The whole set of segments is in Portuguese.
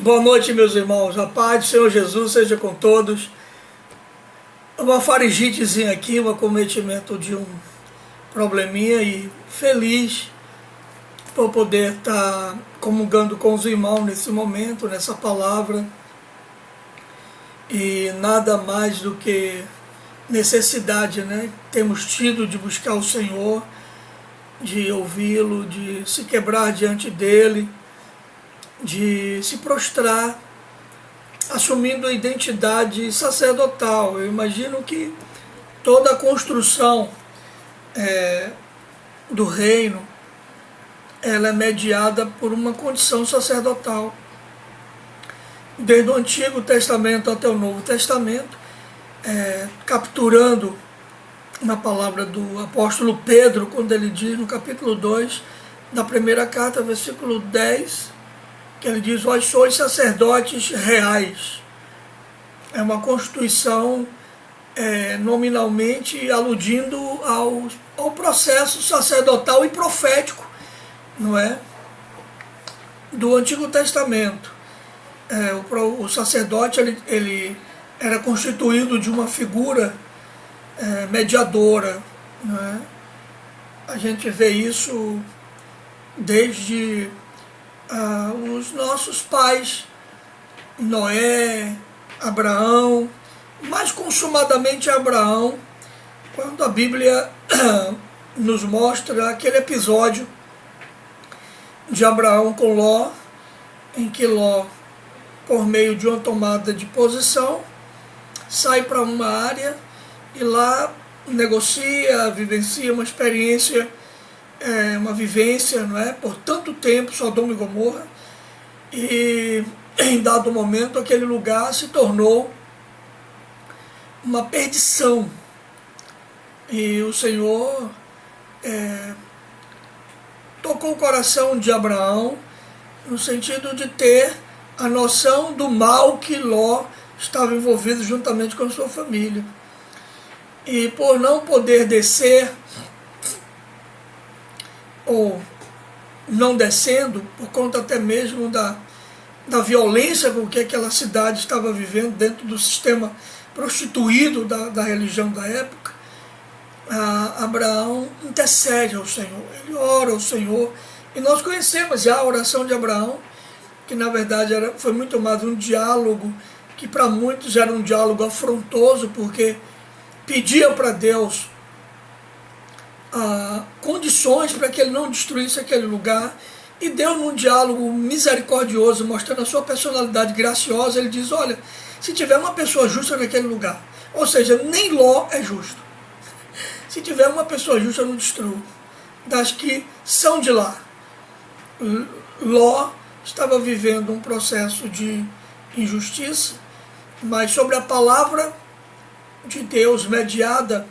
Boa noite, meus irmãos. A paz do Senhor Jesus seja com todos. Uma faringitezinha aqui, um acometimento de um probleminha e feliz por poder estar comungando com os irmãos nesse momento, nessa palavra. E nada mais do que necessidade, né? Temos tido de buscar o Senhor, de ouvi-lo, de se quebrar diante dele, de se prostrar, assumindo a identidade sacerdotal. Eu imagino que toda a construção do reino, ela é mediada por uma condição sacerdotal. Desde o Antigo Testamento até o Novo Testamento, capturando na palavra do apóstolo Pedro, quando ele diz no capítulo 2 da primeira carta, versículo 10, que ele diz: vós sois sacerdotes reais. É uma constituição nominalmente aludindo ao processo sacerdotal e profético, não é? Do Antigo Testamento. O sacerdote ele era constituído de uma figura mediadora, não é? A gente vê isso desde os nossos pais, Noé, Abraão, mais consumadamente Abraão, quando a Bíblia nos mostra aquele episódio de Abraão com Ló, em que Ló, por meio de uma tomada de posição, sai para uma área e lá negocia, vivencia uma experiência, uma vivência, não é? Por tanto tempo, Sodoma e Gomorra, e em dado momento aquele lugar se tornou uma perdição. E o Senhor tocou o coração de Abraão no sentido de ter a noção do mal que Ló estava envolvido juntamente com a sua família. E por não poder descer, ou não descendo, por conta até mesmo da violência com que aquela cidade estava vivendo dentro do sistema prostituído da religião da época, Abraão intercede ao Senhor, ele ora ao Senhor, e nós conhecemos já a oração de Abraão, que na verdade foi muito mais um diálogo, que para muitos era um diálogo afrontoso, porque pedia para Deus condições para que ele não destruísse aquele lugar, e Deus, num diálogo misericordioso, mostrando a sua personalidade graciosa, ele diz: olha, se tiver uma pessoa justa naquele lugar, ou seja, nem Ló é justo, se tiver uma pessoa justa, eu não destruo, das que são de lá. Ló estava vivendo um processo de injustiça, mas sobre a palavra de Deus mediada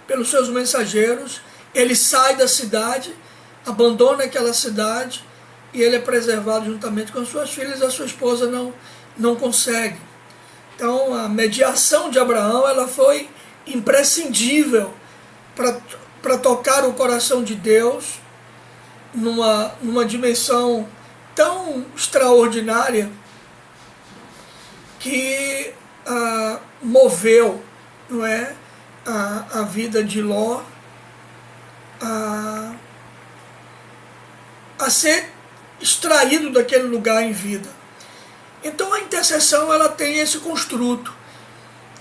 pelos seus mensageiros, ele sai da cidade, abandona aquela cidade, e ele é preservado juntamente com as suas filhas. A sua esposa não consegue. Então a mediação de Abraão, ela foi imprescindível para tocar o coração de Deus numa dimensão tão extraordinária que moveu, não é, a vida de Ló a ser extraído daquele lugar em vida. Então a intercessão, ela tem esse construto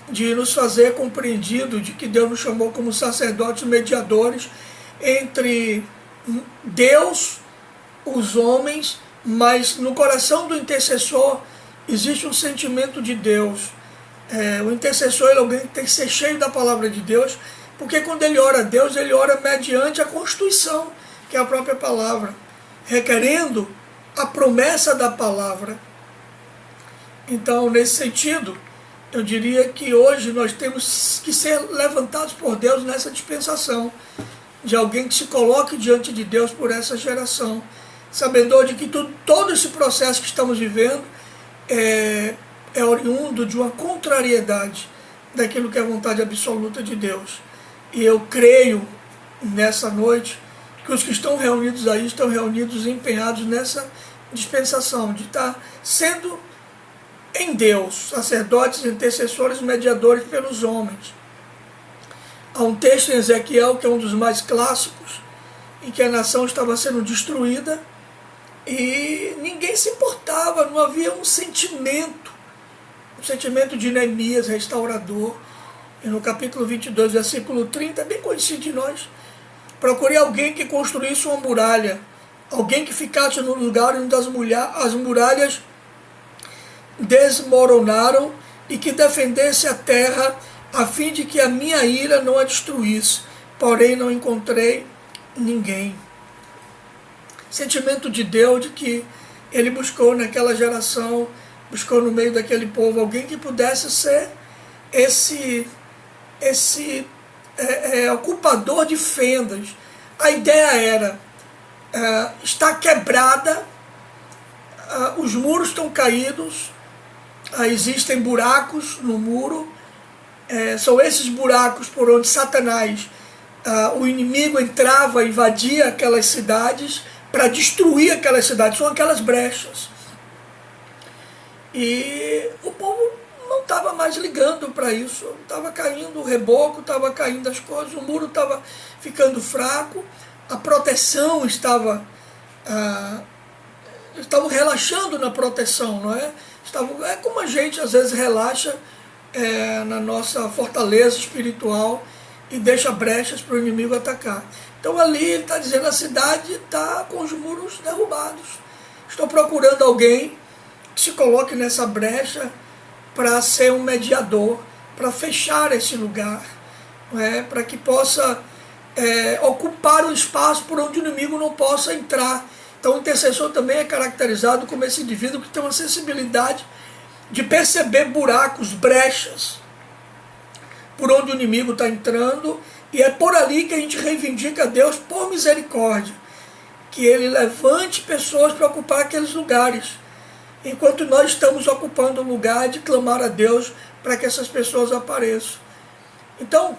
de nos fazer compreendido de que Deus nos chamou como sacerdotes mediadores entre Deus, os homens, mas no coração do intercessor existe um sentimento de Deus. O intercessor é alguém que tem que ser cheio da palavra de Deus, porque quando ele ora a Deus, ele ora mediante a constituição, que é a própria palavra, requerendo a promessa da palavra. Então, nesse sentido, eu diria que hoje nós temos que ser levantados por Deus nessa dispensação, de alguém que se coloque diante de Deus por essa geração, sabedor de que todo esse processo que estamos vivendo é oriundo de uma contrariedade daquilo que é a vontade absoluta de Deus. E eu creio nessa noite que os que estão reunidos aí estão reunidos e empenhados dispensação, de estar sendo em Deus, sacerdotes, intercessores, mediadores pelos homens. Há um texto em Ezequiel, que é um dos mais clássicos, em que a nação estava sendo destruída e ninguém se importava, não havia um sentimento de Neemias, restaurador. E no capítulo 22, versículo 30, é bem conhecido de nós: procurei alguém que construísse uma muralha, alguém que ficasse no lugar onde as muralhas desmoronaram e que defendesse a terra a fim de que a minha ira não a destruísse. Porém não encontrei ninguém. Sentimento de Deus, de que ele buscou naquela geração, buscou no meio daquele povo alguém que pudesse ser esse ocupador de fendas. A ideia era, está quebrada, os muros estão caídos, existem buracos no muro, são esses buracos por onde Satanás, o inimigo, entrava, invadia aquelas cidades para destruir aquelas cidades, são aquelas brechas. E o povo não estava mais ligando para isso, estava caindo o reboco, estava caindo as coisas, o muro estava ficando fraco, a proteção estavam relaxando na proteção, não é? É como a gente às vezes relaxa na nossa fortaleza espiritual e deixa brechas para o inimigo atacar. Então ali ele está dizendo, a cidade está com os muros derrubados. Estou procurando alguém que se coloque nessa brecha para ser um mediador, para fechar esse lugar, para que possa ocupar o espaço por onde o inimigo não possa entrar. Então o intercessor também é caracterizado como esse indivíduo que tem uma sensibilidade de perceber buracos, brechas, por onde o inimigo está entrando, e é por ali que a gente reivindica a Deus, por misericórdia, que ele levante pessoas para ocupar aqueles lugares, enquanto nós estamos ocupando o lugar de clamar a Deus para que essas pessoas apareçam. Então,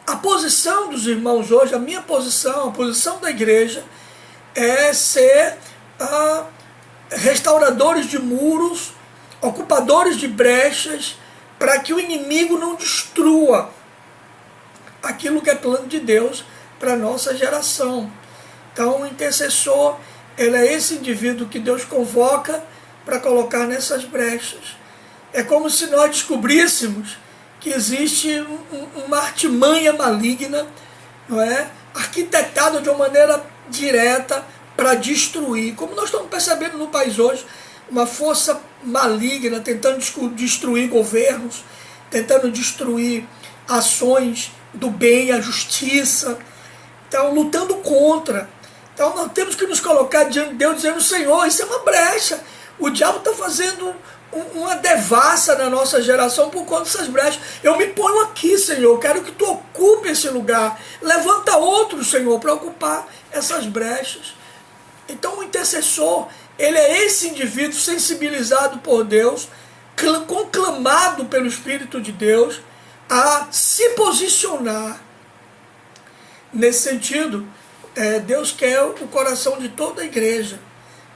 a posição dos irmãos hoje, a minha posição, a posição da igreja, é ser restauradores de muros, ocupadores de brechas, para que o inimigo não destrua aquilo que é plano de Deus para a nossa geração. Então o intercessor, ele é esse indivíduo que Deus convoca para colocar nessas brechas. É como se nós descobríssemos que existe uma artimanha maligna, não é? Arquitetada de uma maneira direta para destruir. Como nós estamos percebendo no país hoje, uma força maligna tentando destruir governos, tentando destruir ações do bem, a justiça, então lutando contra. Então nós temos que nos colocar diante de Deus dizendo, Senhor, isso é uma brecha, o diabo está fazendo uma devassa na nossa geração por conta dessas brechas. Eu me ponho aqui, Senhor, eu quero que tu ocupe esse lugar, levanta outro, Senhor, para ocupar essas brechas. Então o intercessor, ele é esse indivíduo sensibilizado por Deus, conclamado pelo Espírito de Deus, a se posicionar. Nesse sentido, Deus quer o coração de toda a igreja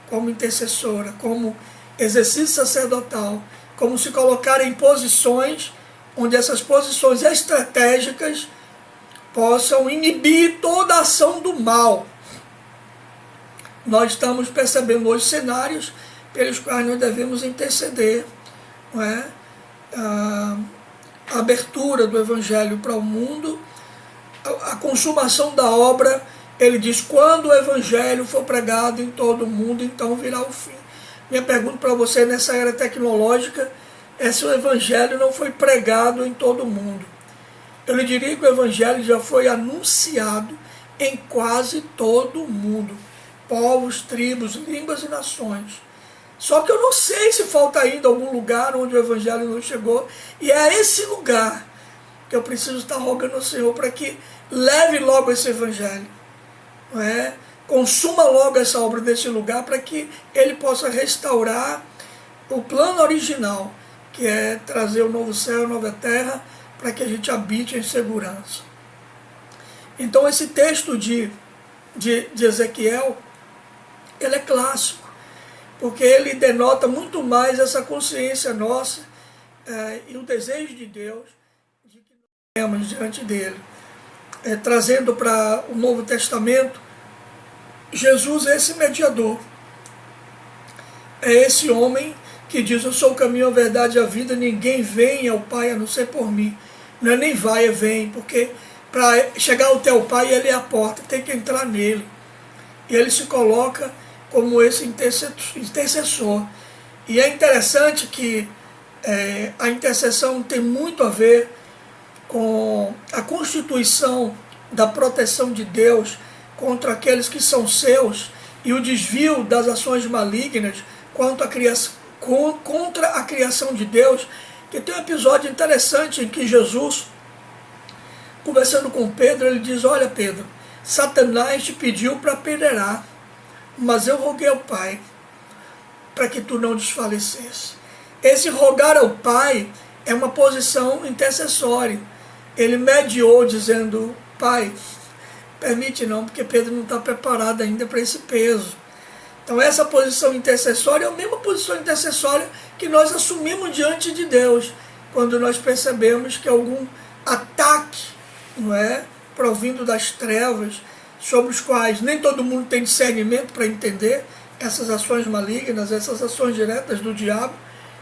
como intercessora, como exercício sacerdotal, como se colocar em posições onde essas posições estratégicas possam inibir toda a ação do mal. Nós estamos percebendo hoje cenários pelos quais nós devemos interceder, não é? A abertura do Evangelho para o mundo, a consumação da obra. Ele diz, quando o Evangelho for pregado em todo o mundo, então virá o fim. Minha pergunta para você nessa era tecnológica é se o Evangelho não foi pregado em todo o mundo. Eu lhe diria que o Evangelho já foi anunciado em quase todo o mundo. Povos, tribos, línguas e nações. Só que eu não sei se falta ainda algum lugar onde o Evangelho não chegou. E é esse lugar que eu preciso estar rogando ao Senhor para que leve logo esse Evangelho. Não é? Consuma logo essa obra desse lugar para que ele possa restaurar o plano original, que é trazer o novo céu, a nova terra, para que a gente habite em segurança. Então esse texto de Ezequiel, ele é clássico. porque ele denota muito mais essa consciência nossa e o desejo de Deus de que nós temos diante dele. Trazendo para o Novo Testamento, Jesus é esse mediador, é esse homem que diz: eu sou o caminho, a verdade e a vida, ninguém vem ao Pai a não ser por mim. Não é nem vai, é vem, porque para chegar até o Pai, ele é a porta, tem que entrar nele. E ele se coloca como esse intercessor. E é interessante que a intercessão tem muito a ver com a constituição da proteção de Deus contra aqueles que são seus e o desvio das ações malignas contra a criação de Deus. Que tem um episódio interessante em que Jesus, conversando com Pedro, ele diz: olha, Pedro, Satanás te pediu para apedrejar, mas eu roguei ao Pai para que tu não desfalecesse. Esse rogar ao Pai é uma posição intercessória. Ele mediou dizendo: Pai, permite não, porque Pedro não está preparado ainda para esse peso. Então essa posição intercessória é a mesma posição intercessória que nós assumimos diante de Deus, quando nós percebemos que algum ataque, não é, provindo das trevas, sobre os quais nem todo mundo tem discernimento para entender essas ações malignas, essas ações diretas do diabo.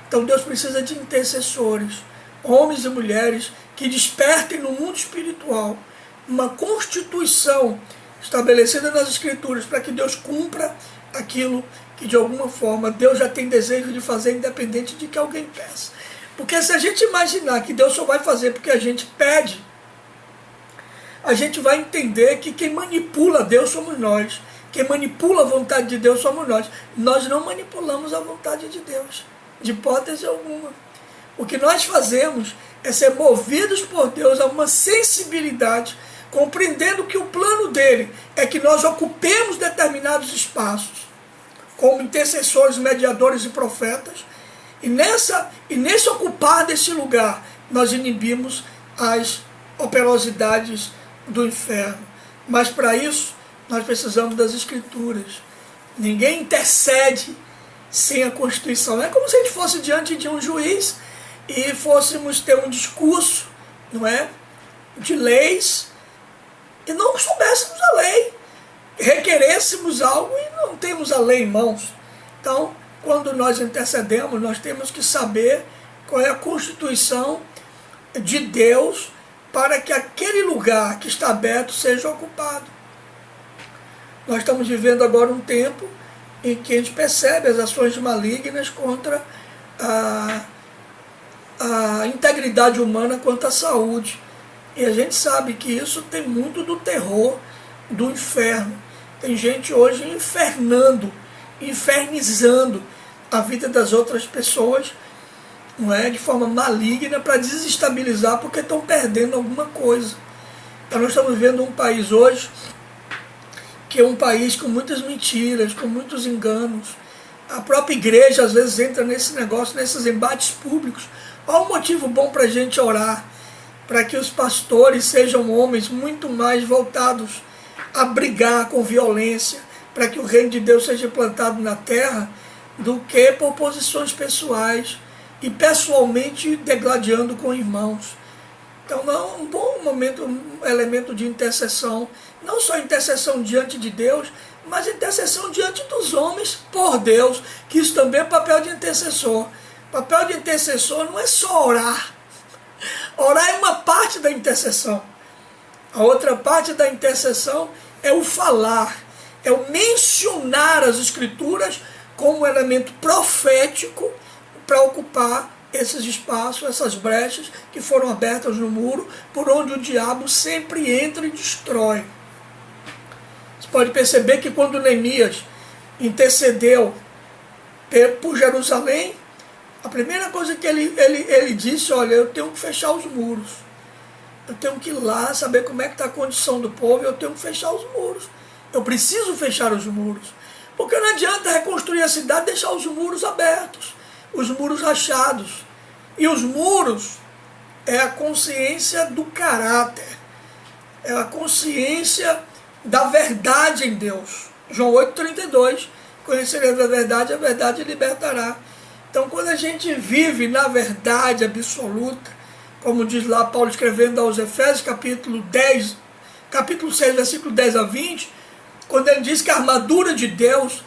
Então Deus precisa de intercessores, homens e mulheres que despertem no mundo espiritual uma constituição estabelecida nas Escrituras para que Deus cumpra aquilo que de alguma forma Deus já tem desejo de fazer, independente de que alguém peça. Porque se a gente imaginar que Deus só vai fazer porque a gente pede, a gente vai entender que quem manipula Deus somos nós. Quem manipula a vontade de Deus somos nós. Nós não manipulamos a vontade de Deus, de hipótese alguma. O que nós fazemos é ser movidos por Deus a uma sensibilidade, compreendendo que o plano dele é que nós ocupemos determinados espaços, como intercessores, mediadores e profetas, e nesse ocupar desse lugar, nós inibimos as operosidades do inferno. Mas para isso, nós precisamos das Escrituras. Ninguém intercede sem a Constituição. É como se a gente fosse diante de um juiz e fôssemos ter um discurso, não é, de leis, e não soubéssemos a lei, requerêssemos algo e não temos a lei em mãos. Então, quando nós intercedemos, nós temos que saber qual é a constituição de Deus para que aquele lugar que está aberto seja ocupado. Nós estamos vivendo agora um tempo em que a gente percebe as ações malignas contra a integridade humana, quanto à saúde. E a gente sabe que isso tem muito do terror do inferno. Tem gente hoje infernizando a vida das outras pessoas, não é, de forma maligna, para desestabilizar, porque estão perdendo alguma coisa. Então nós estamos vendo um país hoje que é um país com muitas mentiras, com muitos enganos. A própria igreja às vezes entra nesse negócio, nesses embates públicos. Há um motivo bom para a gente orar, para que os pastores sejam homens muito mais voltados a brigar com violência, para que o reino de Deus seja plantado na terra, do que por posições pessoais e pessoalmente degladiando com irmãos. Então, não, um bom momento, um elemento de intercessão, não só intercessão diante de Deus, mas intercessão diante dos homens por Deus, que isso também é papel de intercessor. Papel de intercessor não é só orar. Orar é uma parte da intercessão. A outra parte da intercessão é o falar, é o mencionar as Escrituras como um elemento profético para ocupar esses espaços, essas brechas que foram abertas no muro, por onde o diabo sempre entra e destrói. Você pode perceber que quando Neemias intercedeu por Jerusalém, a primeira coisa que ele disse: olha, eu tenho que fechar os muros. Eu tenho que ir lá saber como é que está a condição do povo, eu tenho que fechar os muros. Eu preciso fechar os muros. Porque não adianta reconstruir a cidade e deixar os muros abertos, os muros rachados. E os muros é a consciência do caráter, é a consciência da verdade em Deus. João 8,32, conhecereis a verdade libertará. Então, quando a gente vive na verdade absoluta, como diz lá Paulo escrevendo aos Efésios, capítulo 6, versículo 10 a 20, quando ele diz que a armadura de Deus,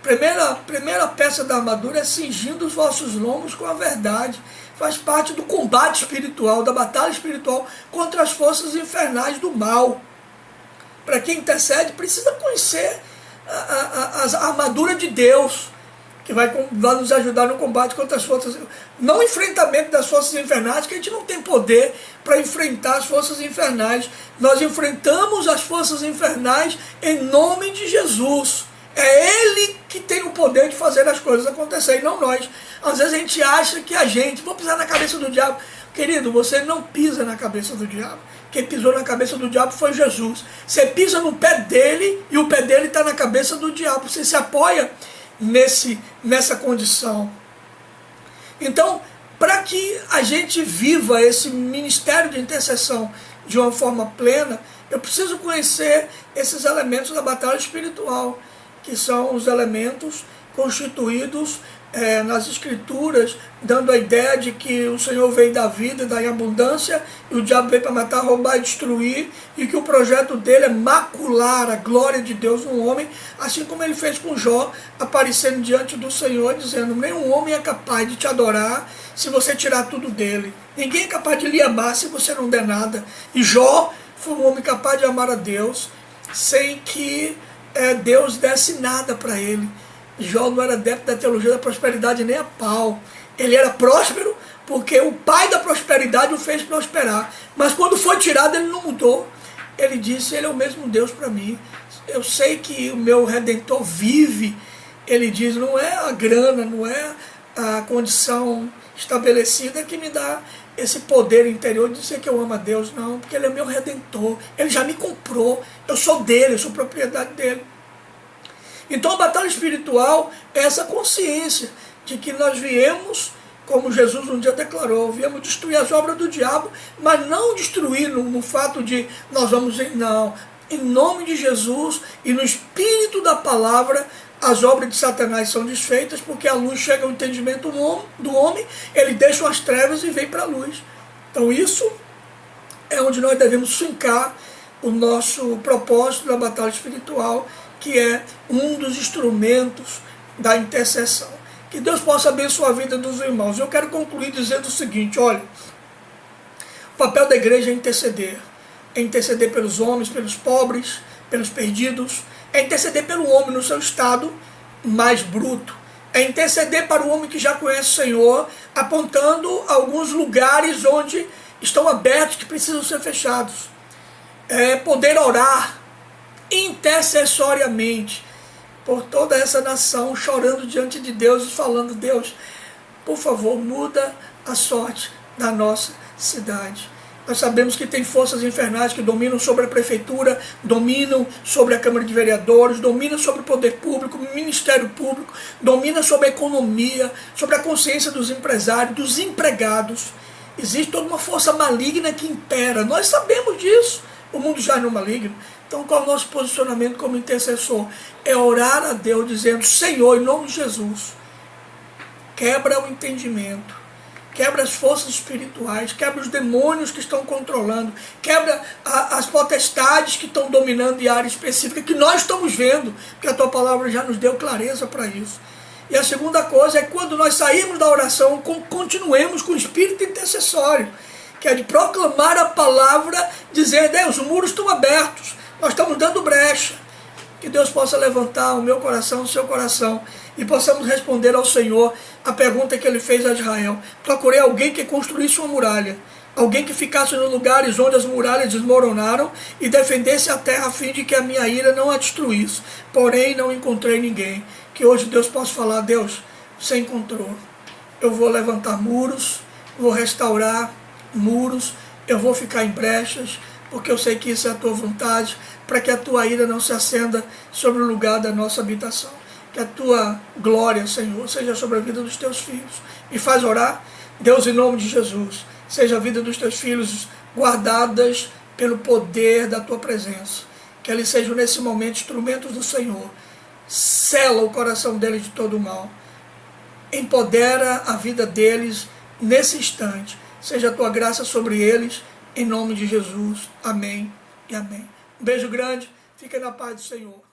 primeira peça da armadura é cingindo os vossos lombos com a verdade. Faz parte do combate espiritual, da batalha espiritual contra as forças infernais do mal. Para quem intercede, precisa conhecer a armadura de Deus, que vai nos ajudar no combate contra as forças, não o enfrentamento das forças infernais, que a gente não tem poder para enfrentar as forças infernais. Nós enfrentamos as forças infernais em nome de Jesus. É Ele que tem o poder de fazer as coisas acontecerem, não nós. Às vezes a gente acha que vou pisar na cabeça do diabo. Querido, você não pisa na cabeça do diabo. Quem pisou na cabeça do diabo foi Jesus. Você pisa no pé dele e o pé dele está na cabeça do diabo. Você se apoia nessa condição. Então, para que a gente viva esse ministério de intercessão de uma forma plena, eu preciso conhecer esses elementos da batalha espiritual, que são os elementos constituídos nas Escrituras, dando a ideia de que o Senhor veio dar vida e dar em abundância, e o diabo veio para matar, roubar e destruir, e que o projeto dele é macular a glória de Deus no homem, assim como ele fez com Jó, aparecendo diante do Senhor, dizendo: nenhum homem é capaz de te adorar se você tirar tudo dele. Ninguém é capaz de lhe amar se você não der nada. E Jó foi um homem capaz de amar a Deus sem que Deus desse nada para ele. Jó não era adepto da teologia da prosperidade nem a pau. Ele era próspero porque o pai da prosperidade o fez prosperar. Mas quando foi tirado, ele não mudou. Ele disse: ele é o mesmo Deus para mim. Eu sei que o meu Redentor vive. Ele diz: não é a grana, não é a condição estabelecida que me dá esse poder interior de dizer que eu amo a Deus. Não, porque ele é meu Redentor. Ele já me comprou. Eu sou dele, eu sou propriedade dele. Então a batalha espiritual é essa consciência de que nós viemos, como Jesus um dia declarou, viemos destruir as obras do diabo, mas não destruir no fato de nós vamos, não, em nome de Jesus e no espírito da palavra, as obras de Satanás são desfeitas, porque a luz chega ao entendimento do homem, ele deixa as trevas e vem para a luz. Então isso é onde nós devemos fincar o nosso propósito da batalha espiritual, que é um dos instrumentos da intercessão. Que Deus possa abençoar a vida dos irmãos. Eu quero concluir dizendo o seguinte: olha, o papel da igreja é interceder pelos homens, pelos pobres, pelos perdidos, é interceder pelo homem no seu estado mais bruto, é interceder para o homem que já conhece o Senhor, apontando alguns lugares onde estão abertos, que precisam ser fechados, é poder orar intercessoriamente por toda essa nação, chorando diante de Deus e falando: Deus, por favor, muda a sorte da nossa cidade. Nós sabemos que tem forças infernais que dominam sobre a prefeitura, dominam sobre a Câmara de Vereadores, dominam sobre o poder público, o Ministério Público, dominam sobre a economia, sobre a consciência dos empresários, dos empregados. Existe toda uma força maligna que impera. Nós sabemos disso. O mundo já é maligno. Então, qual é o nosso posicionamento como intercessor? É orar a Deus dizendo: Senhor, em nome de Jesus, quebra o entendimento, quebra as forças espirituais, quebra os demônios que estão controlando, quebra as potestades que estão dominando em área específica, que nós estamos vendo, porque a Tua palavra já nos deu clareza para isso. E a segunda coisa é quando nós saímos da oração, continuemos com o espírito intercessório, que é de proclamar a palavra, dizer: Deus, os muros estão abertos, nós estamos dando brecha. Que Deus possa levantar o meu coração, o seu coração, e possamos responder ao Senhor a pergunta que Ele fez a Israel. Procurei alguém que construísse uma muralha, alguém que ficasse nos lugares onde as muralhas desmoronaram e defendesse a terra a fim de que a minha ira não a destruísse. Porém, não encontrei ninguém. Que hoje Deus possa falar: Deus, você encontrou. Eu vou levantar muros, vou restaurar muros, eu vou ficar em brechas, porque eu sei que isso é a Tua vontade, para que a Tua ira não se acenda sobre o lugar da nossa habitação. Que a Tua glória, Senhor, seja sobre a vida dos Teus filhos. Me faz orar, Deus, em nome de Jesus. Seja a vida dos Teus filhos guardadas pelo poder da Tua presença. Que eles sejam nesse momento instrumentos do Senhor, sela o coração deles de todo o mal. Empodera a vida deles nesse instante. Seja a tua graça sobre eles, em nome de Jesus. Amém e amém. Um beijo grande, fica na paz do Senhor.